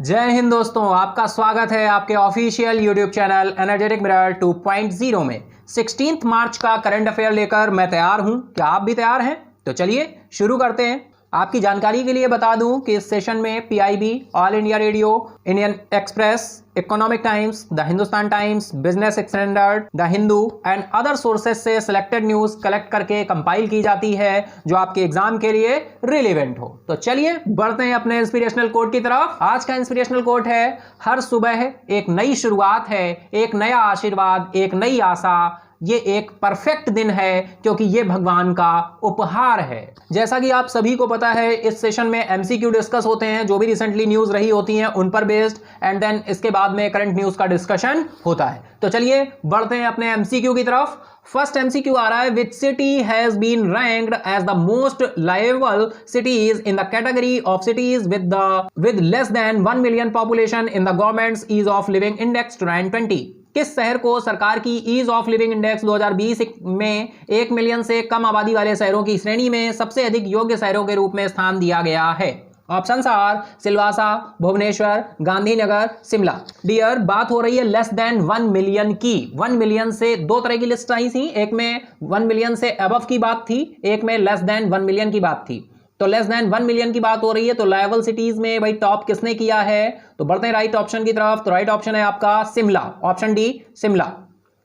जय हिंद दोस्तों, आपका स्वागत है आपके official YouTube channel energetic mirror 2.0 में। 16 मार्च का करंट अफेयर लेकर मैं तैयार हूं। क्या आप भी तैयार हैं? तो चलिए शुरू करते हैं। आपकी जानकारी के लिए बता दूं कि इस सेशन में PIB, all India radio, Indian express, economic times, the Hindustan times, business standard, the Hindu and other sources से सिलेक्टेड न्यूज कलेक्ट करके कंपाइल की जाती है जो आपके एग्जाम के लिए रिलेवेंट हो। तो चलिए बढ़ते हैं अपने इंस्पिरेशनल कोट की तरफ। आज का इंस्पिरेशनल कोट है, हर सुबह एक नई शुरुआत है, एक नया आशीर्वाद, एक नई आशा, ये एक परफेक्ट दिन है क्योंकि ये भगवान का उपहार है। जैसा कि आप सभी को पता है, इस सेशन में एमसीक्यू डिस्कस होते हैं, जो भी रिसेंटली न्यूज रही होती हैं उन पर बेस्ड, एंड देन इसके बाद में करंट न्यूज का डिस्कशन होता है। तो चलिए बढ़ते हैं अपने एमसीक्यू की तरफ। फर्स्ट एमसीक्यू आ रहा है, which city has been ranked as the most liveable cities in the category of cities with less than 1 million population in the government's ease of living index 2020। किस शहर को सरकार की ईज ऑफ लिविंग इंडेक्स 2020 में 1 million से कम आबादी वाले शहरों की श्रेणी में सबसे अधिक योग्य शहरों के रूप में स्थान दिया गया है? Option are Silvassa, Bhubaneswar, Gandhinagar, Shimla. Dear, बात हो रही है लेस देन 1 मिलियन की। 1 मिलियन से दो तरह की लिस्ट आई थी, एक में 1 मिलियन से अबव की बात थी, एक में लेस देन 1 मिलियन की बात थी। तो लेस देन 1 मिलियन की बात हो रही है, तो लायबल सिटीज में भाई टॉप किसने किया है? तो बढ़ते हैं राइट ऑप्शन की तरफ। तो राइट ऑप्शन है आपका शिमला, ऑप्शन डी शिमला।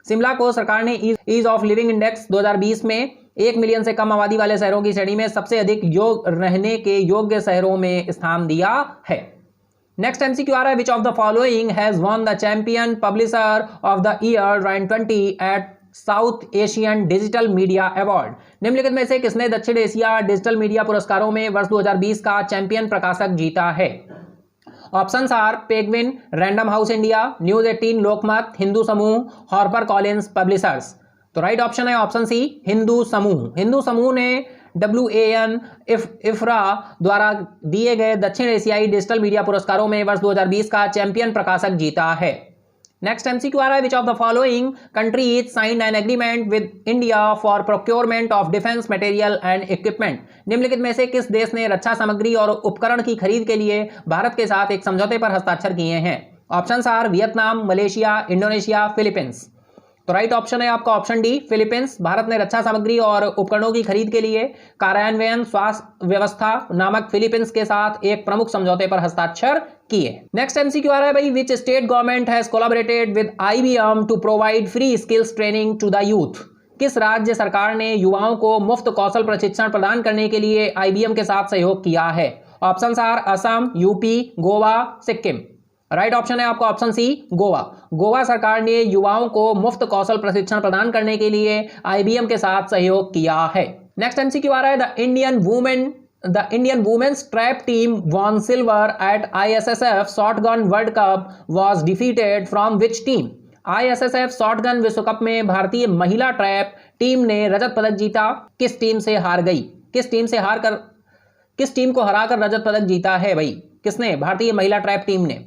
शिमला को सरकार ने ईज ऑफ लिविंग इंडेक्स 2020 में 1 मिलियन से कम आबादी वाले शहरों की श्रेणी में सबसे अधिक रहने के योग्य शहरों में स्थान दिया है। नेक्स्ट एमसीक्यू आ रहा है, which of the following has won the champion publisher of the year 2020 at South Asian digital media award? निम्नलिखित में से किसने दक्षिण एशिया डिजिटल मीडिया पुरस्कारों में वर्ष 2020 का चैंपियन प्रकाशक जीता है? Options are Penguin, Random House India, News 18, Lokmat, Hindu समूह, हार्पर कॉलिंस पब्लिशर्स। तो राइट ऑप्शन है ऑप्शन सी, हिंदू समूह। हिंदू समूह ने WAN इफ्रा द्वारा दिए गए दक्षिण एशियाई डिजिटल मीडिया पुरस्कारों में वर्ष 2020 का चैंपियन प्रकाशक जीता है। नेक्स्ट एमसीक्यू आ रहा है, which of the following countries signed an agreement with India for procurement of defence material and equipment? निम्नलिखित में से किस देश ने रक्षा सामग्री और उपकरण की खरीद के लिए भारत के साथ एक समझौते पर हस्ताक्षर किए हैं? Options are Vietnam, Malaysia, Indonesia, Philippines. तो राइट ऑप्शन है आपका ऑप्शन डी फिलीपींस। भारत ने रक्षा सामग्री और उपकरणों की खरीद के लिए कार्यान्वयन स्वास्थ्य व्यवस्था नामक फिलीपींस के साथ एक प्रमुख समझौते पर हस्ताक्षर किए। नेक्स्ट एमसीक्यू आ रहा है भाई, which state government has collaborated with IBM to provide free skills training to the youth? किस राज्य सरकार ने युवाओं को मुफ्त कौशल प्रशिक्षण प्रदान करने के लिए IBM के साथ सहयोग किया है? Options are Assam, UP, Goa, Sikkim. Right option है आपका ऑप्शन सी, गोवा। गोवा सरकार ने युवाओं को मुफ्त कौशल प्रशिक्षण प्रदान करने के लिए IBM के साथ सहयोग किया है। नेक्स्ट एमसीक्यू आ रहा है, the Indian women's trap team won silver at ISSF shotgun world cup was defeated from which team? ISSF shotgun विश्व कप में भारतीय महिला ट्रैप टीम ने रजत पदक जीता। किस टीम से हार गई? किस टीम को हराकर रजत पदक जीता है भाई? किसने? भारतीय महिला ट्रैप टीम ने।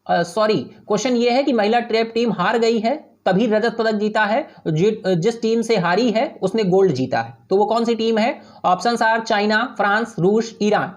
सॉरी, क्वेश्चन ये है कि महिला ट्रैप टीम हार गई है तभी रजत पदक जीता है, जिस टीम से हारी है उसने गोल्ड जीता है। तो वो कौन सी टीम है? ऑप्शंस आर चाइना, फ्रांस, रूस, ईरान।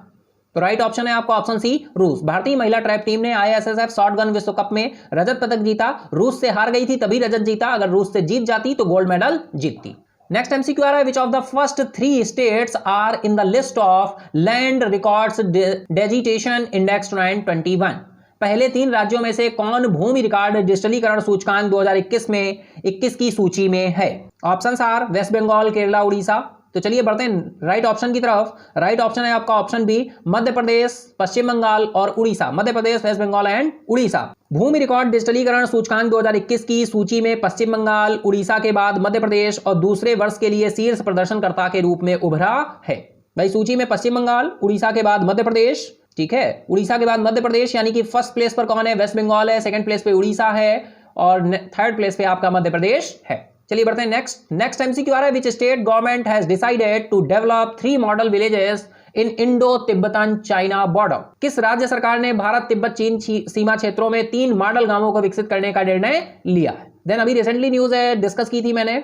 तो राइट ऑप्शन है आपका ऑप्शन सी, रूस। भारतीय महिला ट्रैप टीम ने ISSF शॉटगन विश्व कप में रजत पदक जीता। रूस से हार गई थी तभी रजत जीता, अगर रूस से जीत जाती तो गोल्ड मेडल जीतती। नेक्स्ट एमसीक्यू आ रहा है, which of the first 3 states are in the list of land records digitization index 2021? पहले 3 राज्यों में से कौन भूमि रिकॉर्ड डिजिटलीकरण सूचकांक 2021 में 21 की सूची में है? Options are West Bengal, Kerala, Orissa. तो चलिए बढ़ते हैं राइट ऑप्शन की तरफ। राइट ऑप्शन है आपका ऑप्शन बी, मध्य प्रदेश, पश्चिम बंगाल और उड़ीसा। Madhya Pradesh, west Bengal and Orissa. भूमि रिकॉर्ड डिजिटलीकरण सूचकांक 2021 की सूची में पश्चिम बंगाल, उड़ीसा के बाद मध्य प्रदेश और दूसरे वर्ष के लिए शीर्ष प्रदर्शनकर्ता के रूप में उभरा है। भाई सूची में पश्चिम बंगाल, उड़ीसा के बाद मध्य प्रदेश, ठीक है, उड़ीसा के बाद मध्य प्रदेश, यानी कि फर्स्ट प्लेस पर कौन है? वेस्ट बंगाल है, सेकंड प्लेस पे उड़ीसा है और थर्ड प्लेस पे आपका मध्य प्रदेश है। चलिए बढ़ते हैं नेक्स्ट एमसीक्यू आ रहा है, which state government has decided to develop 3 model villages in Indo Tibetan China border? किस राज्य सरकार ने भारत तिब्बत चीन सीमा क्षेत्रों में 3 मॉडल गांवों को विकसित करने का निर्णय लिया है? देन अभी रिसेंटली न्यूज है, डिस्कस की थी मैंने।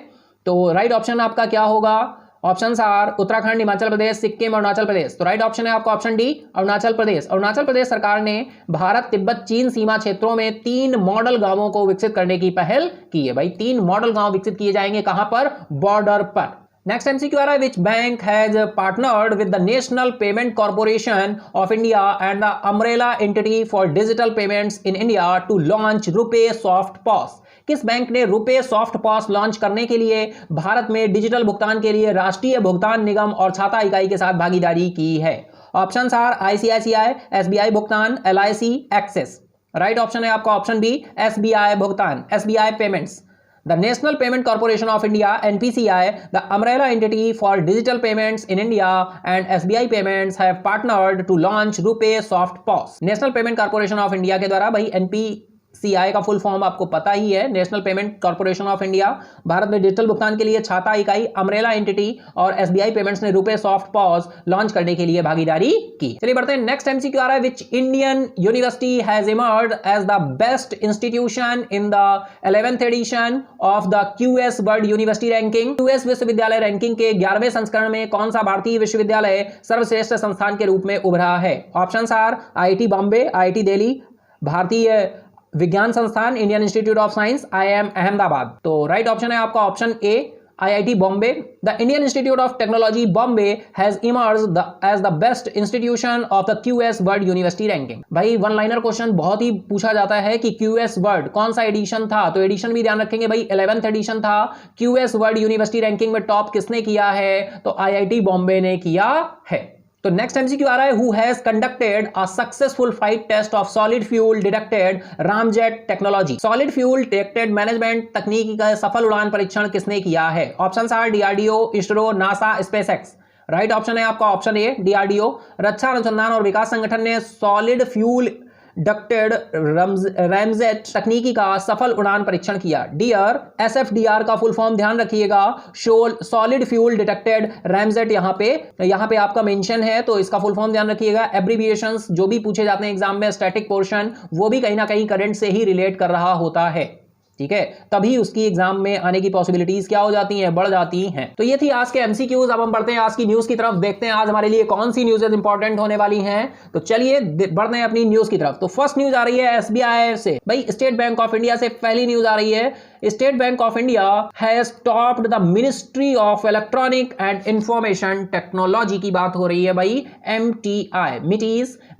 तो राइट ऑप्शन आपका क्या होगा? Options are Uttarakhand, Himachal Pradesh, Sikkim, Arunachal Pradesh. तो राइट ऑप्शन है आपका ऑप्शन डी, अरुणाचल प्रदेश। अरुणाचल प्रदेश सरकार ने भारत तिब्बत चीन सीमा क्षेत्रों में 3 मॉडल गांवों को विकसित करने की पहल की है। भाई 3 मॉडल गांव विकसित किए जाएंगे, कहां पर? बॉर्डर पर। नेक्स्ट एमसीक्यू आ रहा है, which bank has partnered with the national payment corporation of India and the umbrella entity for digital payments in India to launch RuPay soft POS. किस बैंक ने रुपे सॉफ्ट पॉस लॉन्च करने के लिए भारत में डिजिटल भुगतान के लिए राष्ट्रीय भुगतान निगम और छाता इकाई के साथ भागीदारी की है? ऑप्शंस आर आईसीआईसीआई, एसबीआई भुगतान, एलआईसी, एक्सिस। राइट ऑप्शन है आपका ऑप्शन बी, एसबीआई भुगतान, SBI payments. The National Payment Corporation of India (NPCI), the umbrella entity for digital payments in India, and SBI Payments have partnered to launch RuPay Soft POS. National Payment Corporation of India के द्वारा भाई NPCI का full form आपको पता ही है, national payment corporation of India, Bharat में digital भुगतान के लिए छाता इकाई अम्ब्रेला एंटिटी और एसबीआई पेमेंट्स ने रुपे सॉफ्ट पॉस लॉन्च करने के लिए भागीदारी की। चलिए बढ़ते हैं, नेक्स्ट एमसीक्यू आ रहा है, which Indian university has emerged as the best institution in the 11th edition of the QS world university ranking. QS विश्वविद्यालय रैंकिंग के 11वें संस्करण में कौन सा भारतीय विश्वविद्यालय सर्वश्रेष्ठ संस्थान के रूप में उभरा है? Options are IIT Bombay, IIT Delhi, भारतीय विज्ञान संस्थान, Indian Institute of Science, IIM Ahmedabad. तो राइट ऑप्शन है आपका option A, IIT Bombay. The Indian Institute of Technology Bombay has emerged as the best institution of the QS world university ranking. भाई one liner question बहुत ही पूछा जाता है कि क्यूएस वर्ल्ड कौन सा एडिशन था, तो एडिशन भी ध्यान रखेंगे भाई, 11th एडिशन था। क्यूएस वर्ल्ड यूनिवर्सिटी रैंकिंग में टॉप किसने किया है? तो आईआईटी बॉम्बे ने किया है। तो नेक्स्ट एमसीक्यू आ रहा है, who has conducted a successful flight test of solid fuel detected ramjet technology. Solid fuel detected management तकनीकी का सफल उड़ान परीक्षण किसने किया है? Options are DRDO, ISRO, NASA, SpaceX. Right option है आपका ऑप्शन ए, डीआरडीओ। रक्षा अनुसंधान और विकास संगठन ने सॉलिड फ्यूल डक्टेड रैमजेट तकनीकी का सफल उड़ान परीक्षण किया। डियर एसएफडीआर का फुल फॉर्म ध्यान रखिएगा, सॉलिड फ्यूल डिटेक्टेड रैमजेट यहाँ पे आपका मेंशन है, तो इसका फुल फॉर्म ध्यान रखिएगा। एब्रीविएशंस जो भी पूछे जाते हैं एग्जाम में, स्टैटिक पोर्शन, वो भी कहीं ना कहीं करंट से ही रिलेट कर रहा होता है, ठीक है, तभी उसकी एग्जाम में आने की पॉसिबिलिटीज क्या हो जाती हैं? बढ़ जाती हैं। तो ये थी आज के एमसीक्यूज। अब हम बढ़ते हैं आज की न्यूज की तरफ, देखते हैं आज हमारे लिए कौन सी न्यूज़ इंपॉर्टेंट होने वाली हैं। तो चलिए बढ़ते हैं अपनी न्यूज की तरफ। तो फर्स्ट न्यूज आ रही है एसबीआई से, भाई स्टेट बैंक ऑफ इंडिया से पहली न्यूज आ रही है। State Bank of India has topped the ministry of electronic and information technology की बात हो रही है भाई, MTI,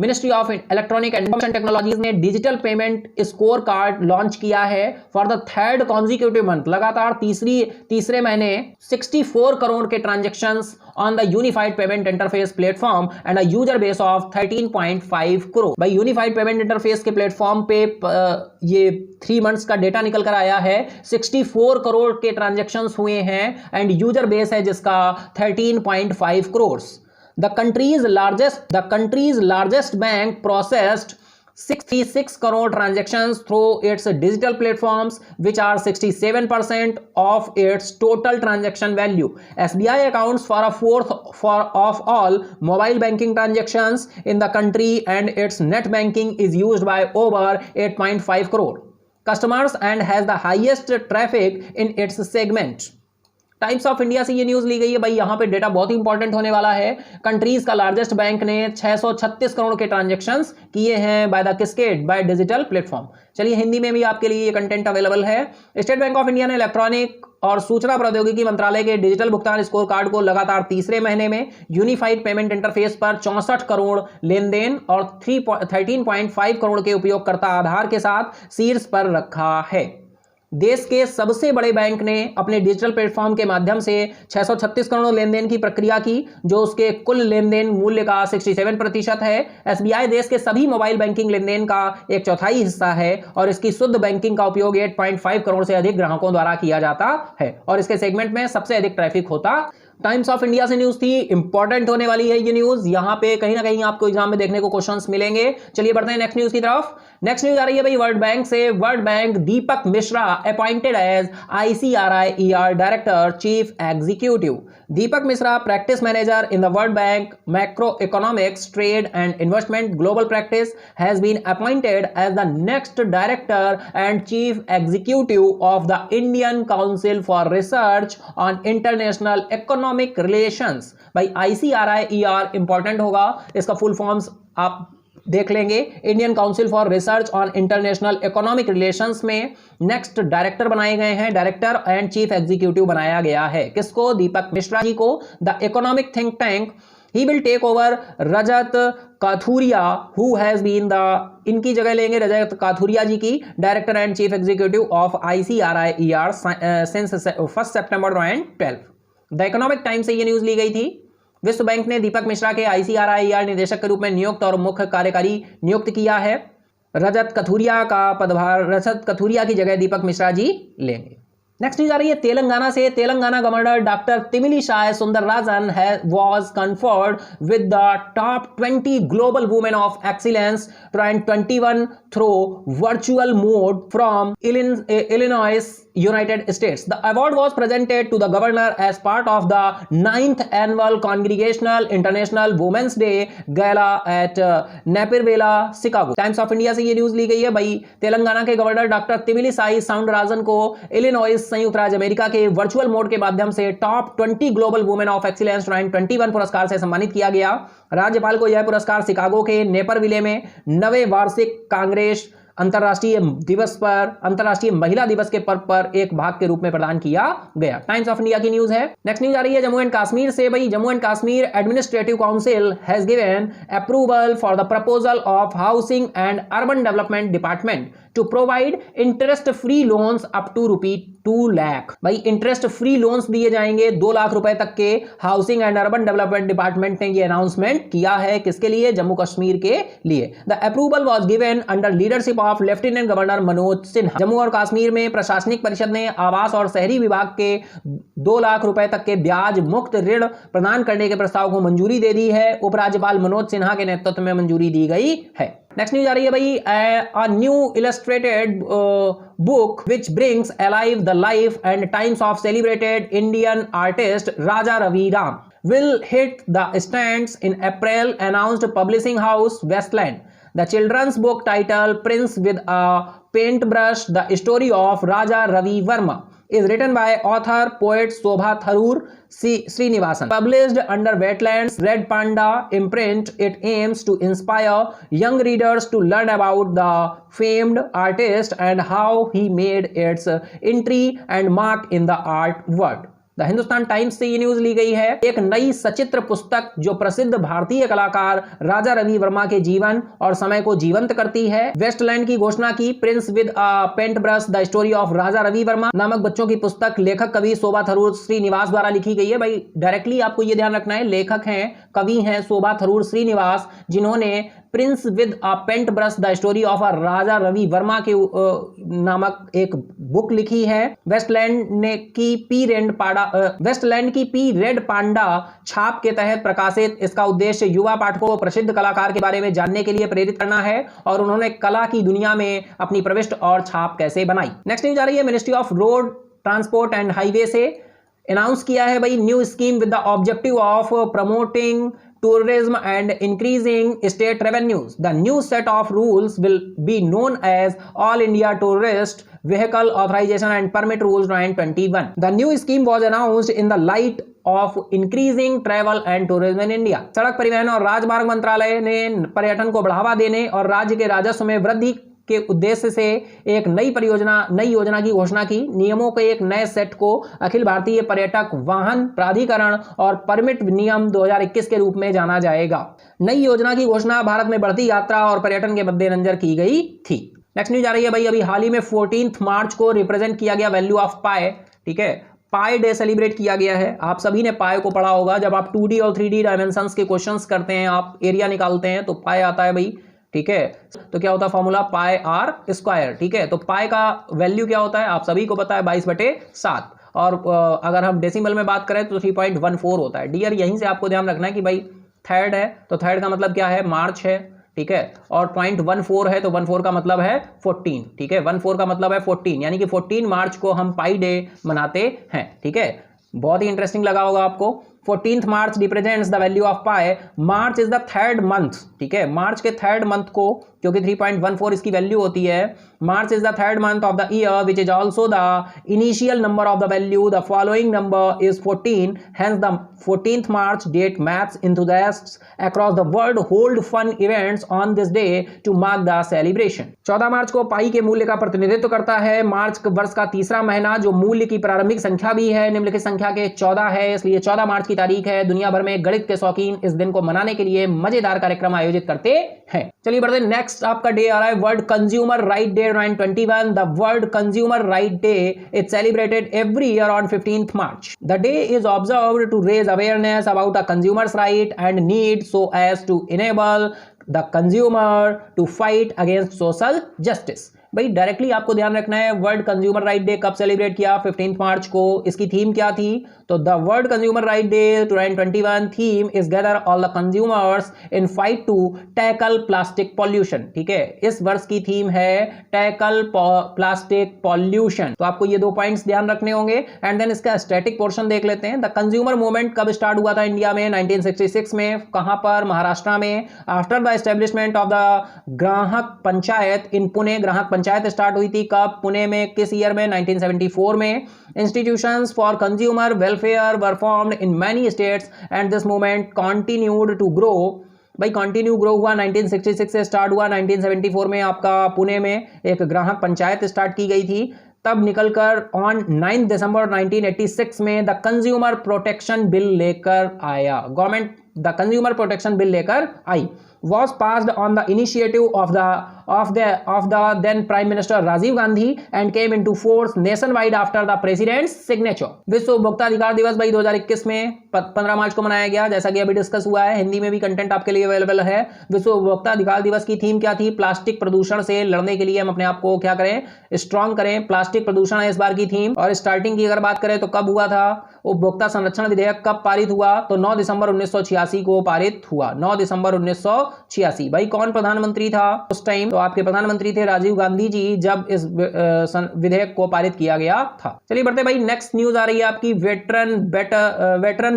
ministry of electronic and information technologies ने digital payment score card launch किया है for the 3rd consecutive month. लगातार तीसरे महीने 64 करोड़ के transactions on the unified payment interface platform and a user base of 13.5 crore. भाई यूनिफाइड पेमेंट इंटरफेस के platform पे ये 3 मंथ्स का डेटा निकल कर आया है, 64 करोड़ के ट्रांजैक्शंस हुए हैं एंड यूजर बेस है जिसका 13.5 crore. The country's largest bank processed 66 crore transactions through its digital platforms, which are 67% of its total transaction value. SBI accounts for a fourth of all mobile banking transactions in the country, and its net banking is used by over 8.5 crore customers and has the highest traffic in its segment. Times of India से ये news ली गई है भाई, यहाँ पे data बहुत important होने वाला है। कंट्रीज का लार्जेस्ट बैंक ने 636 करोड़ के ट्रांजैक्शंस किए हैं बाय डिजिटल प्लेटफॉर्म। चलिए हिंदी में भी आपके लिए ये कंटेंट अवेलेबल है। स्टेट बैंक ऑफ इंडिया ने इलेक्ट्रॉनिक और सूचना प्रौद्योगिकी मंत्रालय के डिजिटल भुगतान स्कोर कार्ड को लगातार तीसरे महीने में यूनिफाइड पेमेंट इंटरफेस पर 64 करोड़ लेन देन और 13.5 करोड़ के उपयोगकर्ता आधार के साथ शीर्ष पर रखा है। देश के सबसे बड़े बैंक ने अपने डिजिटल प्लेटफॉर्म के माध्यम से 636 करोड़ लेन देन की प्रक्रिया की, जो उसके कुल लेन देन मूल्य का 67% है। एसबीआई देश के सभी मोबाइल बैंकिंग लेन देन का 1/4 हिस्सा है और इसकी शुद्ध बैंकिंग का उपयोग 8.5 करोड़ से अधिक ग्राहकों द्वारा किया जाता है और इसके सेगमेंट में सबसे अधिक ट्रैफिक होता। टाइम्स ऑफ इंडिया से न्यूज थी, इंपॉर्टेंट होने वाली है ये न्यूज, यहां पे कहीं ना कहीं आपको एग्जाम में देखने को क्वेश्चंस मिलेंगे। चलिए बढ़ते हैं नेक्स्ट न्यूज की तरफ। नेक्स्ट न्यूज आ रही है भाई वर्ल्ड बैंक से। World bank Deepak Mishra appointed as ICRIER director chief executive. Deepak Mishra practice manager in the world bank macro economics trade and investment global practice has been appointed as the next director and chief executive of the Indian council for research on international economic economic relations. भाई ICRIER important होगा, इसका full forms आप देख लेंगे। Indian council for research on international economic relations में next director बनाए गए हैं, डायरेक्टर एंड चीफ एग्जीक्यूटिव बनाया गया है। किसको? दीपक मिश्रा जी को। The economic think tank he will take over Rajat Kathuria who has been the, इनकी जगह लेंगे रजत काथुरिया जी की, director and chief executive of ICRIER since 1 September 2012। The Economic Time से ये न्यूज ली गई थी। विश्व बैंक ने दीपक मिश्रा के ICRIER निदेशक के रूप में नियुक्त और मुख्य कार्यकारी नियुक्त किया है। रजत कथुरिया का पदभार, रजत कथुरिया की जगह दीपक मिश्रा जी लेंगे। नेक्स्ट न्यूज आ रही है तेलंगाना से। Telangana governor doctor Tamilisai Soundararajan was conferred with the top 20 global women of excellence 2021 through virtual mode from Illinois, United States. The award was presented to the governor as part of the 9th annual Congregational International Women's Day Gala at Naperville, Chicago. Times of India से ये news ली गई है। भाई तेलंगाना के governor doctor Tamilisai Soundararajan को Illinois, संयुक्त राज्य America के वर्चुअल मोड के माध्यम से top 20 global women of excellence 2021 पुरस्कार से सम्मानित किया गया। राज्यपाल को यह पुरस्कार शिकागो के नेपरविले में 9वें वार्षिक कांग्रेस अंतर्राष्ट्रीय महिला दिवस के पर्व पर एक भाग के रूप में प्रदान किया गया। टाइम्स ऑफ इंडिया की न्यूज है। नेक्स्ट न्यूज आ रही है जम्मू एंड कश्मीर से। भाई Jammu and Kashmir administrative council has given approval for the proposal of housing and urban development department to provide interest free loans up to ₹2 lakh. भाई इंटरेस्ट फ्री लोन्स दिए जाएंगे 2 लाख रुपए तक के। Housing and urban development department ने ये अनाउंसमेंट किया है। किसके लिए? जम्मू कश्मीर के लिए। The approval was given under leadership of lieutenant governor Manoj Sinha. Jammu और कश्मीर में प्रशासनिक परिषद ने आवास और शहरी विभाग के 2 लाख रुपए तक के ब्याज मुक्त ऋण प्रदान करने के प्रस्ताव को मंजूरी दे दी है। उपराज्यपाल मनोज सिन्हा के नेतृत्व में मंजूरी दी गई है। नेक्स्ट न्यूज आ रही है भाई, a new illustrated book which brings alive the life and times of celebrated Indian artist Raja Ravi Ram will hit the stands in April, announced publishing house Westland. The children's book titled Prince with a Paintbrush, the story of Raja Ravi Verma, is written by author poet Shobha Tharoor Srinivasan. Published under Wetlands Red Panda imprint, it aims to inspire young readers to learn about the famed artist and how he made its entry and mark in the art world. The Hindustan times से ये news ली गई है। एक नई सचित्र पुस्तक जो प्रसिद्ध भारतीय कलाकार राजा रवि वर्मा के जीवन और समय को जीवंत करती है। वेस्टलैंड की घोषणा की। Prince with a paint brush, the story of Raja Ravi Varma नामक बच्चों की पुस्तक लेखक कवि शोभा थरूर श्रीनिवास द्वारा लिखी गई है। भाई डायरेक्टली आपको ये ध्यान रखना है, लेखक हैं, कवि हैं शोभा थरूर श्रीनिवास, जिन्होंने prince with a paint brush the story of a Raja Ravi Varma के नामक एक बुक लिखी है। वेस्टलैंड की पी रेड पांडा छाप के तहत प्रकाशित। इसका उद्देश्य युवा पाठकों को प्रसिद्ध कलाकार के बारे में जानने के लिए प्रेरित करना है और उन्होंने कला की दुनिया में अपनी प्रविष्ट और छाप कैसे बनाई। नेक्स्ट न्यूज आ रही है ministry of road transport and highway से अनाउंस किया है भाई new scheme with the objective of promoting tourism and increasing state revenues. The new set of rules will be known as All India Tourist Vehicle Authorization and Permit Rules 2021. The new scheme was announced in the light of increasing travel and tourism in India. सड़क परिवहन और राजमार्ग मंत्रालय ने पर्यटन को बढ़ावा देने और राज्य के राजस्व में वृद्धि के उद्देश्य से एक नई योजना की घोषणा की। नियमों के एक नए सेट को अखिल भारतीय पर्यटक वाहन प्राधिकरण और परमिट नियम 2021 के रूप में जाना जाएगा। नई योजना की घोषणा भारत में बढ़ती यात्रा और पर्यटन के मद्देनजर की गई थी। नेक्स्ट न्यूज आ रही है भाई, अभी हाल ही में 14 मार्च को रिप्रेजेंट किया गया वैल्यू ऑफ पाई। ठीक है, पाई डे सेलिब्रेट किया गया है। आप सभी ने पाई को पढ़ा होगा। जब आप 2D और 3D डायमेंशंस के क्वेश्चंस करते हैं, आप एरिया निकालते हैं तो पाई आता है भाई। ठीक है, तो क्या होता है फॉर्मूला? Pi are square. ठीक है, तो पाई का वैल्यू क्या होता है आप सभी को पता है, 22/7। और अगर हम डेसिमल में बात करें तो 3.14 होता है। डियर यहीं से आपको ध्यान रखना है कि भाई थर्ड है तो थर्ड का मतलब क्या है? मार्च है। ठीक है, और 0.14 है तो 14 का मतलब है 14। ठीक है, 14 का मतलब है 14, यानी कि 14 मार्च को हम पाई डे मनाते हैं। ठीक है, बहुत ही इंटरेस्टिंग लगा होगा आपको। 14th March represents the value of pi. March is the third month, ठीक है, मार्च के थर्ड मंथ को, क्योंकि 3.14 इसकी वैल्यू होती है, March is the third month of the year which is also the initial number of the value. The following number is 14, hence the 14th March date maps enthusiasts across the world hold fun events on this day to mark the celebration। 14 मार्च को पाई के मूल्य का प्रतिनिधित्व करता है। मार्च वर्ष का तीसरा महीना जो मूल्य की प्रारंभिक संख्या भी है निम्नलिखित संख्या के 14 है, इसलिए 14 मार्च की तारीख है। दुनिया भर में गणित के शौकीन इस दिन को मनाने के लिए मजेदार कार्यक्रम आयोजित करते हैं। चलिए बढ़ते, नेक्स्ट आपका डे आ रहा है world consumer right day 9/21। The world consumer right day is celebrated every year on 15th March। The day is observed to raise awareness about the consumers right and need so as to enable the consumer to fight against social justice. भाई directly आपको ध्यान रखना है, world consumer right day कब celebrate किया, 15th March को। इसकी theme क्या थी, तो the world consumer right day 2021 theme is gather all the consumers in fight to tackle plastic pollution. ठीक है, इस वर्ष की थीम है टैकल प्लास्टिक पॉल्यूशन। तो आपको ये 2 पॉइंट्स ध्यान रखने होंगे। एंड देन इसका स्टैटिक पोर्शन देख लेते हैं। द कंज्यूमर मूवमेंट कब स्टार्ट हुआ था इंडिया में, 1966 में। कहां पर, महाराष्ट्र में। After the establishment of the ग्राहक पंचायत इन पुणे, ग्राहक पंचायत स्टार्ट हुई थी कब, पुणे में, किस ईयर में, 1974 में। Institutions for consumer welfare were formed in many states and this movement continued to grow. भाई कंटिन्यू ग्रो हुआ, 1966 से स्टार्ट हुआ, 1974 में आपका पुणे में एक ग्राहक पंचायत स्टार्ट की गई थी। तब निकलकर ऑन 9 दिसंबर 1986 में द कंज्यूमर प्रोटेक्शन बिल लेकर आया, government the consumer protection bill लेकर आई। was passed on the initiative of the then Prime Minister Rajiv Gandhi and came into force nationwide after the President's signature। विश्व उपभोक्ता अधिकार दिवस भाई 2021 में 15 मार्च को मनाया गया, जैसा कि अभी डिस्कस हुआ है। हिंदी में भी कंटेंट आपके लिए अवेलेबल है। विश्व उपभोक्ता अधिकार दिवस की थीम क्या थी, प्लास्टिक प्रदूषण से लड़ने के लिए हम अपने आप को क्या करें, स्ट्रॉन्ग करें। प्लास्टिक प्रदूषण है इस बार की थीम। और स्टार्टिंग की अगर बात करें तो कब हुआ था, उपभोक्ता संरक्षण विधेयक कब पारित हुआ, तो 9 दिसंबर 1986 को पारित हुआ, 9 दिसंबर 1986। भाई कौन प्रधानमंत्री था उस टाइम, तो आपके प्रधानमंत्री थे राजीव गांधी जी, जब इस विधेयक को पारित किया गया था। चलिए बढ़ते भाई, नेक्स्ट न्यूज आ रही है आपकी वेटरन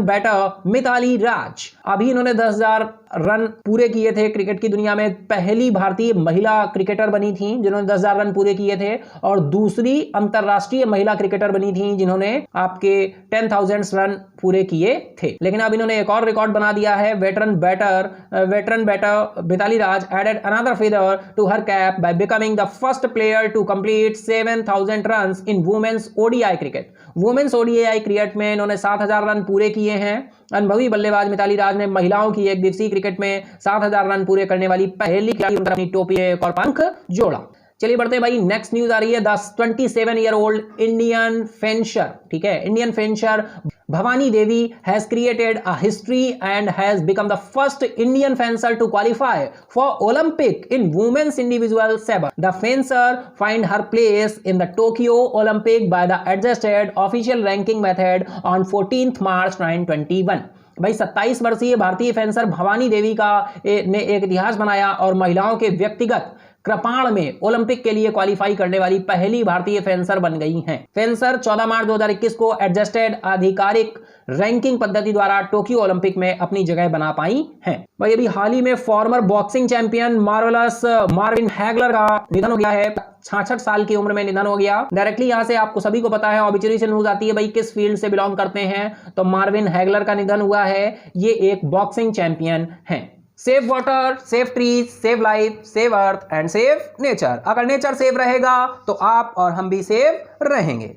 बैटर मिताली राज। अभी इन्होंने 10,000 रन पूरे किए थे। क्रिकेट की दुनिया में पहली भारतीय महिला क्रिकेटर बनी थी जिन्होंने 10,000 रन पूरे किए थे, और दूसरी अंतरराष्ट्रीय महिला क्रिकेटर बनी थी जिन्होंने आपके 10,000 रन पूरे किए थे। लेकिन अब इन्होंने एक और रिकॉर्ड बना दिया है। Veteran batter Mithali Raj added another feather to her cap by becoming the first player to complete 7,000 runs in women's ODI cricket। Women's ODI cricket में इन्होंने 7,000 रन पूरे किए हैं। अनुभवी बल्लेबाज मिताली राज ने महिलाओं की एक दिवसीय क्रिकेट में 7,000 रन पूरे करने वाली पहली खिलाड़ी अपनी टोपी में एक और पंख जोड़ा। चलिए बढ़ते हैं भाई, नेक्स्ट न्यूज आ रही है। द 27-year-old इंडियन फेंसर, ठीक है, Indian fencer Bhavani Devi has created a history and has become the first Indian fencer to qualify for olympic in women's individual sabre. The fencer find her place in the Tokyo olympic by the adjusted official ranking method on 14th March 2021। भाई 27 वर्षीय भारतीय fencer Bhavani देवी ने एक इतिहास बनाया और महिलाओं के व्यक्तिगत कृपाण में ओलंपिक के लिए क्वालिफाई करने वाली पहली भारतीय फेंसर बन गई हैं। फेंसर 14 मार्च 2021 को एडजस्टेड आधिकारिक रैंकिंग पद्धति द्वारा टोक्यो ओलंपिक में अपनी जगह बना पाई हैं। भाई अभी हाल ही में फॉर्मर बॉक्सिंग चैंपियन मार्विन हैगलर का निधन हो गया है। 66 साल की उम्र में निधन हो गया। डायरेक्टली यहां से आपको सभी को पता है, ऑब्चुरी से न्यूज आती है भाई किस फील्ड से बिलोंग करते हैं, तो मार्विन हैगलर का निधन हुआ है। ये एक बॉक्सिंग चैंपियन हैं। Save water, save trees, save life, save earth and save nature. अगर नेचर सेव रहेगा तो आप और हम भी सेव रहेंगे।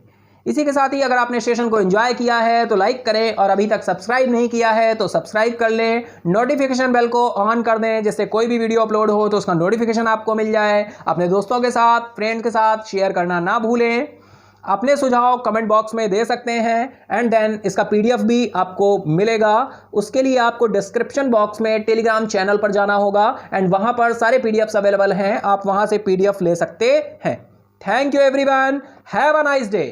इसी के साथ ही अगर आपने सेशन को एंजॉय किया है तो लाइक करें, और अभी तक सब्सक्राइब नहीं किया है तो सब्सक्राइब कर लें। नोटिफिकेशन बेल को ऑन कर दें जिससे कोई भी वीडियो अपलोड हो तो उसका नोटिफिकेशन आपको मिल जाए। अपने दोस्तों के साथ, फ्रेंड्स के साथ शेयर करना ना भूलें। अपने सुझाव कमेंट बॉक्स में दे सकते हैं। एंड देन इसका PDF भी आपको मिलेगा। उसके लिए आपको डिस्क्रिप्शन बॉक्स में टेलीग्राम चैनल पर जाना होगा एंड वहां पर सारे PDFs अवेलेबल हैं, आप वहां से PDF ले सकते हैं। Thank you everyone, have a nice day.